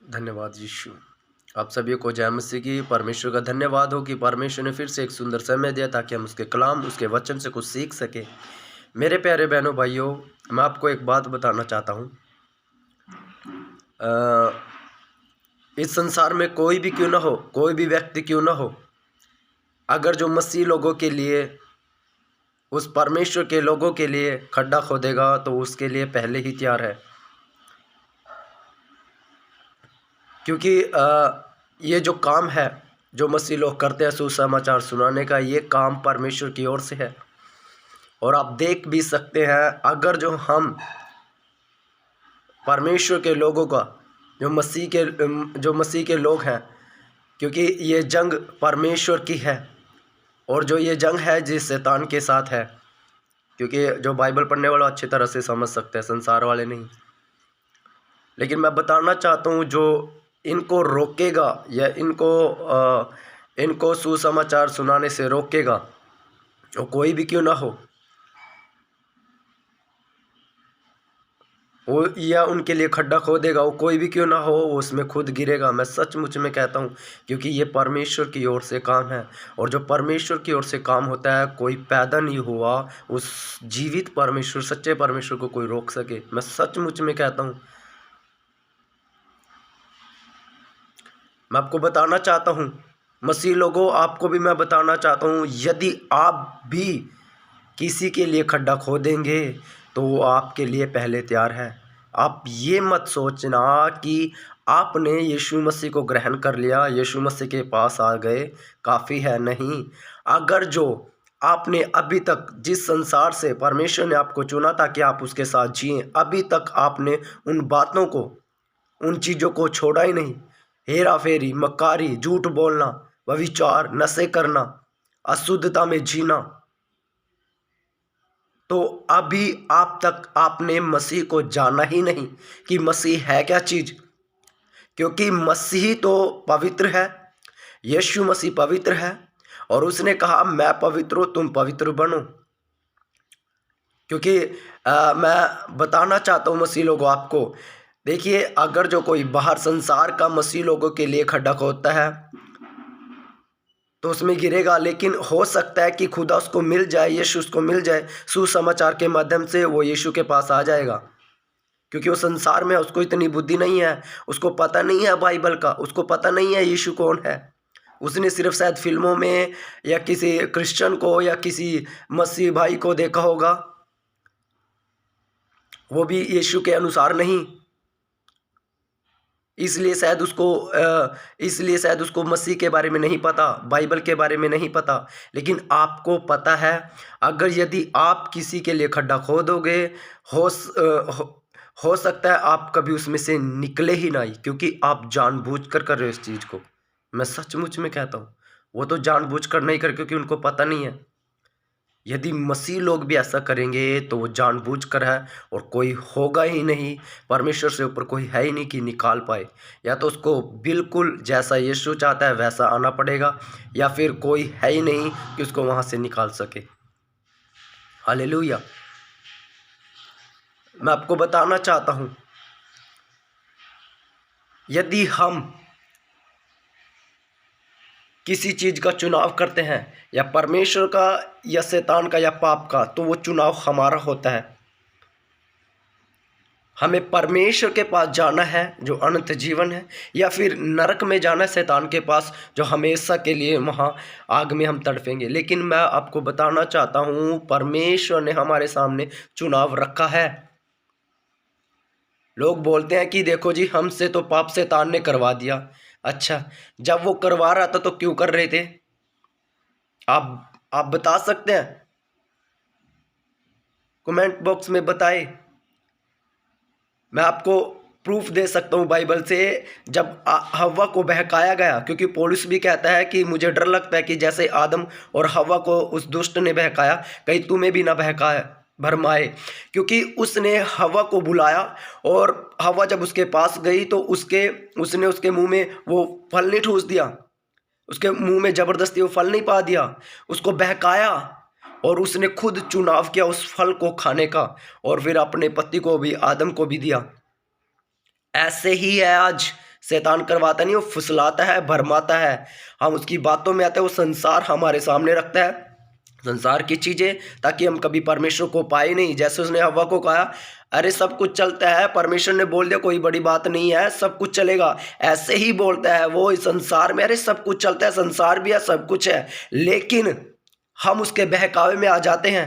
धन्यवाद यीशु। आप सभी को जय मसीह की। परमेश्वर का धन्यवाद हो कि परमेश्वर ने फिर से एक सुंदर समय दिया ताकि हम उसके कलाम, उसके वचन से कुछ सीख सकें। मेरे प्यारे बहनों भाइयों, मैं आपको एक बात बताना चाहता हूँ। इस संसार में कोई भी क्यों ना हो, कोई भी व्यक्ति क्यों ना हो, अगर जो मसीह लोगों के लिए, उस परमेश्वर के लोगों के लिए खड्डा खोदेगा तो उसके लिए पहले ही तैयार है। क्योंकि ये जो काम है जो मसीह लोग करते हैं सुसमाचार सुनाने का, ये काम परमेश्वर की ओर से है। और आप देख भी सकते हैं, अगर जो हम परमेश्वर के लोगों का, जो मसीह के लोग हैं, क्योंकि ये जंग परमेश्वर की है और जो ये जंग है जिस शैतान के साथ है। क्योंकि जो बाइबल पढ़ने वाला अच्छी तरह से समझ सकते हैं, संसार वाले नहीं। लेकिन मैं बताना चाहता हूँ, जो इनको रोकेगा या इनको सुसमाचार सुनाने से रोकेगा, वो कोई भी क्यों ना हो, वो या उनके लिए खड्डा खोदेगा, वो कोई भी क्यों ना हो, वो उसमें खुद गिरेगा। मैं सचमुच में कहता हूँ, क्योंकि ये परमेश्वर की ओर से काम है। और जो परमेश्वर की ओर से काम होता है, कोई पैदा नहीं हुआ उस जीवित परमेश्वर, सच्चे परमेश्वर को कोई रोक सके। मैं सचमुच में कहता हूँ। मैं आपको बताना चाहता हूँ, मसीह लोगों, आपको भी मैं बताना चाहता हूँ, यदि आप भी किसी के लिए खड्डा खोदेंगे तो वो आपके लिए पहले तैयार है। आप ये मत सोचना कि आपने यीशु मसीह को ग्रहण कर लिया, यीशु मसीह के पास आ गए, काफ़ी है। नहीं, अगर जो आपने अभी तक जिस संसार से परमेश्वर ने आपको चुना था कि आप उसके साथ जिए, अभी तक आपने उन बातों को, उन चीज़ों को छोड़ा ही नहीं। हेरा फेरी, मक्कारी, झूठ बोलना, व्यभिचार, नशे करना, अशुद्धता में जीना, तो अभी आप तक आपने मसीह को जाना ही नहीं कि मसीह है क्या चीज़। क्योंकि मसीह तो पवित्र है, यीशु मसीह पवित्र है और उसने कहा मैं पवित्र हूँ, तुम पवित्र बनो। क्योंकि मैं बताना चाहता हूँ मसीह लोगों आपको, देखिए, अगर जो कोई बाहर संसार का मसीह लोगों के लिए खड्डा खोदता है तो उसमें गिरेगा। लेकिन हो सकता है कि खुदा उसको मिल जाए, यीशु उसको मिल जाए, सुसमाचार के माध्यम से वो यीशु के पास आ जाएगा। क्योंकि वो संसार में, उसको इतनी बुद्धि नहीं है, उसको पता नहीं है बाइबल का, उसको पता नहीं है यीशु कौन है। उसने सिर्फ शायद फिल्मों में या किसी क्रिश्चियन को या किसी मसीह भाई को देखा होगा, वो भी यीशु के अनुसार नहीं। इसलिए शायद उसको मसीह के बारे में नहीं पता, बाइबल के बारे में नहीं पता। लेकिन आपको पता है, अगर यदि आप किसी के लिए खड्डा खोदोगे, हो सकता है आप कभी उसमें से निकले ही नहीं, क्योंकि आप जानबूझकर कर रहे हो इस चीज़ को। मैं सचमुच में कहता हूँ, वो तो जानबूझकर नहीं कर, क्योंकि उनको पता नहीं है। यदि मसीह लोग भी ऐसा करेंगे तो वो जानबूझकर है, और कोई होगा ही नहीं, परमेश्वर से ऊपर कोई है ही नहीं कि निकाल पाए। या तो उसको बिल्कुल जैसा यीशु चाहता है वैसा आना पड़ेगा, या फिर कोई है ही नहीं कि उसको वहाँ से निकाल सके। हालेलुया। मैं आपको बताना चाहता हूँ, यदि हम किसी चीज़ का चुनाव करते हैं, या परमेश्वर का या शैतान का या पाप का, तो वो चुनाव हमारा होता है। हमें परमेश्वर के पास जाना है जो अनंत जीवन है, या फिर नरक में जाना है शैतान के पास, जो हमेशा के लिए वहाँ आग में हम तड़पेंगे। लेकिन मैं आपको बताना चाहता हूँ, परमेश्वर ने हमारे सामने चुनाव रखा है। लोग बोलते हैं कि देखो जी, हमसे तो पाप शैतान ने करवा दिया। अच्छा, जब वो करवा रहा था तो क्यों कर रहे थे? आप बता सकते हैं? कमेंट बॉक्स में बताएं। मैं आपको प्रूफ दे सकता हूँ बाइबल से। जब हव्वा को बहकाया गया, क्योंकि पौलुस भी कहता है कि मुझे डर लगता है कि जैसे आदम और हव्वा को उस दुष्ट ने बहकाया, कहीं तुम्हें भी ना बहकाए, भरमाए। क्योंकि उसने हव्वा को बुलाया, और हव्वा जब उसके पास गई तो उसने उसके मुंह में वो फल नहीं ठूस दिया, उसके मुंह में ज़बरदस्ती वो फल नहीं पा दिया, उसको बहकाया, और उसने खुद चुनाव किया उस फल को खाने का, और फिर अपने पति को भी, आदम को भी दिया। ऐसे ही है आज शैतान करवाता नहीं, वो फुसलाता है, भरमाता है। हम उसकी बातों में आते हैं, वो संसार हमारे सामने रखता है, संसार की चीज़ें, ताकि हम कभी परमेश्वर को पाए नहीं। जैसे उसने हव्वा को कहा, अरे सब कुछ चलता है, परमेश्वर ने बोल दिया कोई बड़ी बात नहीं है, सब कुछ चलेगा, ऐसे ही बोलता है वो इस संसार में, अरे सब कुछ चलता है, संसार भी है, सब कुछ है, लेकिन हम उसके बहकावे में आ जाते हैं।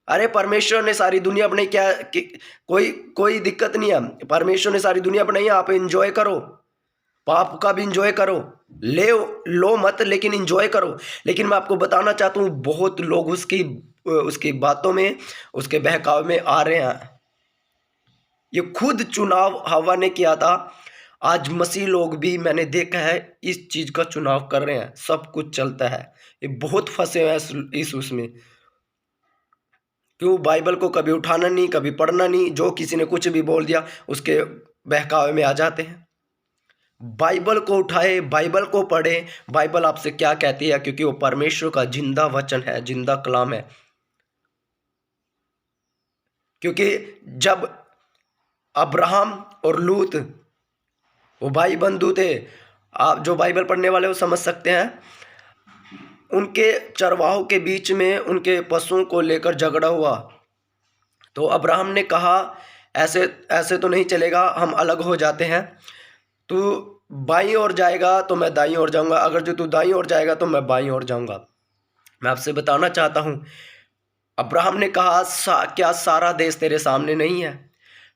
अरे परमेश्वर ने सारी दुनिया बनाई, क्या कोई कोई दिक्कत नहीं है, परमेश्वर ने सारी दुनिया बनाई है, आप एंजॉय करो, पाप का भी इंजॉय करो, ले लो मत, लेकिन इंजॉय करो। लेकिन मैं आपको बताना चाहता हूँ, बहुत लोग उसकी बातों में, उसके बहकावे में आ रहे हैं। ये खुद चुनाव हवा ने किया था, आज मसीह लोग भी मैंने देखा है इस चीज़ का चुनाव कर रहे हैं, सब कुछ चलता है, ये बहुत फंसे हुए हैं इस उसमें। क्यों? बाइबल को कभी उठाना नहीं, कभी पढ़ना नहीं, जो किसी ने कुछ भी बोल दिया उसके बहकावे में आ जाते हैं। बाइबल को उठाए, बाइबल को पढ़े, बाइबल आपसे क्या कहती है, क्योंकि वो परमेश्वर का जिंदा वचन है, जिंदा कलाम है। क्योंकि जब अब्राहम और लूत वो भाई बंधु थे, आप जो बाइबल पढ़ने वाले वो समझ सकते हैं, उनके चरवाहों के बीच में उनके पशुओं को लेकर झगड़ा हुआ, तो अब्राहम ने कहा ऐसे ऐसे तो नहीं चलेगा, हम अलग हो जाते हैं, तू बाईं ओर जाएगा तो मैं दाईं ओर जाऊंगा, अगर जो तू दाईं ओर जाएगा तो मैं बाईं ओर जाऊंगा। मैं आपसे बताना चाहता हूँ, अब्राहम ने कहा क्या सारा देश तेरे सामने नहीं है?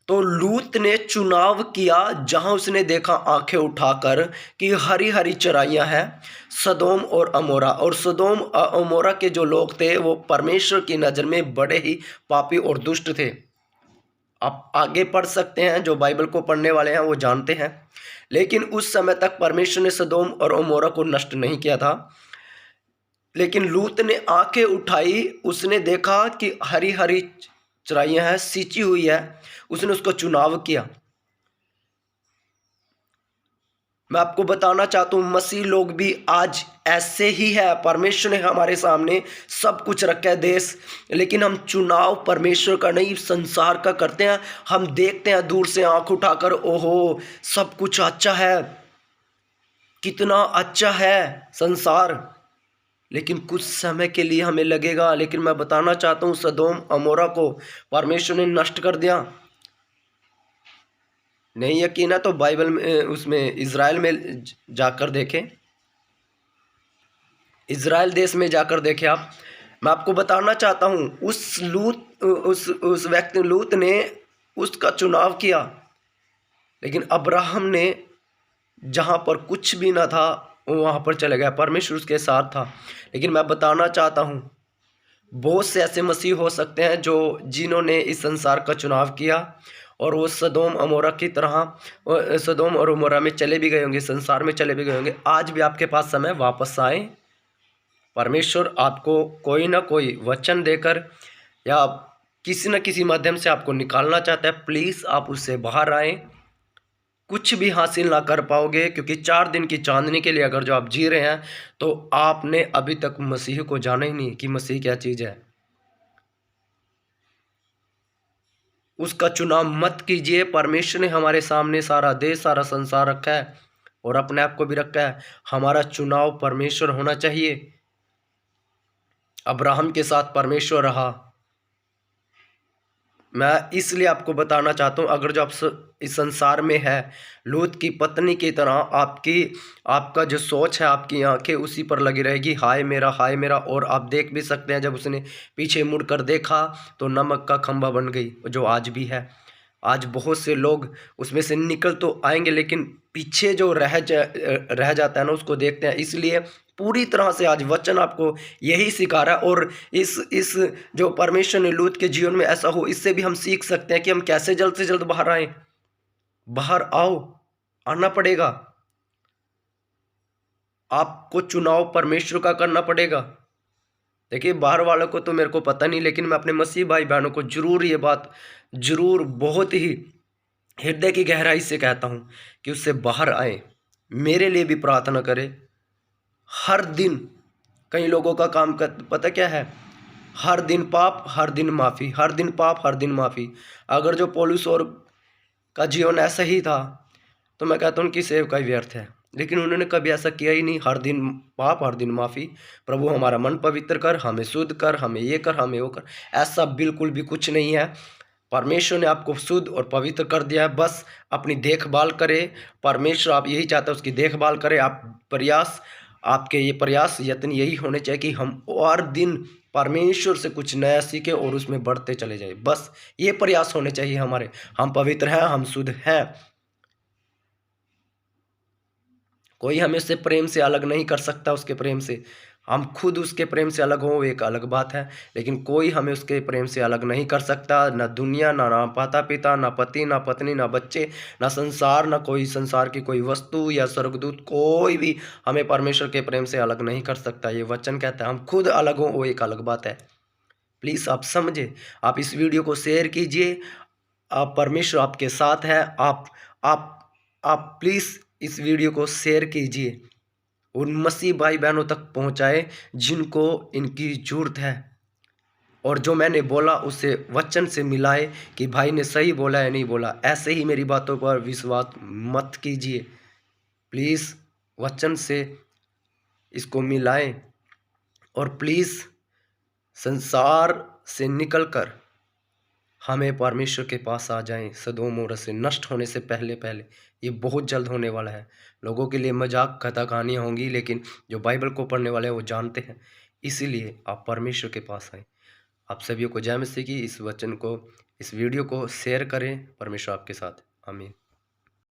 तो लूत ने चुनाव किया जहां उसने देखा आंखें उठाकर कि हरी हरी चराइयां हैं, सदोम और अमोरा, और सदोम और अमोरा के जो लोग थे वो परमेश्वर की नज़र में बड़े ही पापी और दुष्ट थे। आप आगे पढ़ सकते हैं, जो बाइबल को पढ़ने वाले हैं वो जानते हैं। लेकिन उस समय तक परमेश्वर ने सदोम और अमोरा को नष्ट नहीं किया था, लेकिन लूत ने आंखें उठाई, उसने देखा कि हरी हरी चराइयां हैं, सींची हुई है, उसने उसको चुनाव किया। मैं आपको बताना चाहता हूँ, मसीह लोग भी आज ऐसे ही है। परमेश्वर ने हमारे सामने सब कुछ रखा है देश, लेकिन हम चुनाव परमेश्वर का नहीं संसार का करते हैं। हम देखते हैं दूर से आंख उठाकर, ओहो सब कुछ अच्छा है, कितना अच्छा है संसार, लेकिन कुछ समय के लिए हमें लगेगा। लेकिन मैं बताना चाहता हूँ, सदोम अमोरा को परमेश्वर ने नष्ट कर दिया। नहीं यकीन है तो बाइबल में, उसमें इज़राइल में जाकर देखें, इज़राइल देश में जाकर देखें आप। मैं आपको बताना चाहता हूँ, उस व्यक्ति लूत ने उसका चुनाव किया, लेकिन अब्राहम ने जहाँ पर कुछ भी ना था वहाँ पर चले गया, परमेश्वर उसके साथ था। लेकिन मैं बताना चाहता हूँ, बहुत से ऐसे मसीह हो सकते हैं जो जिन्होंने इस संसार का चुनाव किया और वो सदोम अमोरा की तरह सदोम और अमोरा में चले भी गए होंगे, संसार में चले भी गए होंगे। आज भी आपके पास समय, वापस आए। परमेश्वर आपको कोई ना कोई वचन देकर या किसी न किसी माध्यम से आपको निकालना चाहता है। प्लीज़ आप उससे बाहर आएँ। कुछ भी हासिल ना कर पाओगे, क्योंकि 4 दिन की चांदनी के लिए अगर जो आप जी रहे हैं तो आपने अभी तक मसीह को जाना ही नहीं कि मसीह क्या चीज़ है। उसका चुनाव मत कीजिए। परमेश्वर ने हमारे सामने सारा देश, सारा संसार रखा है और अपने आप को भी रखा है। हमारा चुनाव परमेश्वर होना चाहिए। अब्राहम के साथ परमेश्वर रहा। मैं इसलिए आपको बताना चाहता हूँ, अगर जो आप इस संसार में है, लूत की पत्नी की तरह आपका जो सोच है, आपकी आंखें उसी पर लगी रहेगी, हाय मेरा, हाय मेरा। और आप देख भी सकते हैं, जब उसने पीछे मुड़कर देखा तो नमक का खंभा बन गई, जो आज भी है। आज बहुत से लोग उसमें से निकल तो आएंगे, लेकिन पीछे जो रह जाता है ना, उसको देखते हैं। इसलिए पूरी तरह से आज वचन आपको यही सिखा रहा है। और इस जो परमेश्वर ने लूत के जीवन में ऐसा हो, इससे भी हम सीख सकते हैं कि हम कैसे जल्द से जल्द बाहर आए। बाहर आओ, आना पड़ेगा आपको। चुनाव परमेश्वर का करना पड़ेगा। देखिए, बाहर वालों को तो मेरे को पता नहीं, लेकिन मैं अपने मसीह भाई बहनों को जरूर ये बात जरूर बहुत ही हृदय की गहराई से कहता हूँ कि उससे बाहर आए। मेरे लिए भी प्रार्थना करें हर दिन। कई लोगों का काम पता क्या है? हर दिन पाप, हर दिन माफ़ी, हर दिन पाप, हर दिन माफ़ी। अगर जो पौलुस और का जीवन ऐसा ही था, तो मैं कहता हूँ उनकी सेवकाई व्यर्थ है। लेकिन उन्होंने कभी ऐसा किया ही नहीं। हर दिन पाप, हर दिन माफ़ी। प्रभु हमारा मन पवित्र कर, हमें शुद्ध कर, हमें ये कर, हमें वो कर। ऐसा बिल्कुल भी कुछ नहीं है। परमेश्वर ने आपको शुद्ध और पवित्र कर दिया है। बस अपनी देखभाल करें। परमेश्वर आप यही चाहता है उसकी देखभाल करें। आपके ये प्रयास यत्न यही होने चाहिए कि हम हर दिन परमेश्वर से कुछ नया सीखें और उसमें बढ़ते चले जाए। बस ये प्रयास होने चाहिए हमारे। हम पवित्र हैं, हम शुद्ध हैं। कोई हमें से प्रेम से अलग नहीं कर सकता। उसके प्रेम से हम खुद उसके प्रेम से अलग हों, एक अलग बात है। लेकिन कोई हमें उसके प्रेम से अलग नहीं कर सकता। ना दुनिया, ना माता पिता, ना पति, ना पत्नी, ना बच्चे, ना संसार, ना कोई संसार की कोई वस्तु या स्वर्गदूत, कोई भी हमें परमेश्वर के प्रेम से अलग नहीं कर सकता। ये वचन कहता है। हम खुद अलग हों, वो एक अलग बात है। प्लीज़ आप समझे। आप इस वीडियो को शेयर कीजिए। आप परमेश्वर आपके साथ है। आप आप प्लीज़ इस वीडियो को शेयर कीजिए। उन मसीह भाई बहनों तक पहुंचाए जिनको इनकी ज़रूरत है। और जो मैंने बोला उसे वचन से मिलाए कि भाई ने सही बोला या नहीं बोला। ऐसे ही मेरी बातों पर विश्वास मत कीजिए। प्लीज़ वचन से इसको मिलाएं। और प्लीज़ संसार से निकलकर हमें परमेश्वर के पास आ जाएं। सदोम और से नष्ट होने से पहले पहले। ये बहुत जल्द होने वाला है। लोगों के लिए मजाक कथा कहानियाँ होंगी, लेकिन जो बाइबल को पढ़ने वाले हैं वो जानते हैं। इसीलिए आप परमेश्वर के पास आएँ। आप सभी को जय मसीह की। इस वचन को, इस वीडियो को शेयर करें। परमेश्वर आपके साथ। आमीन।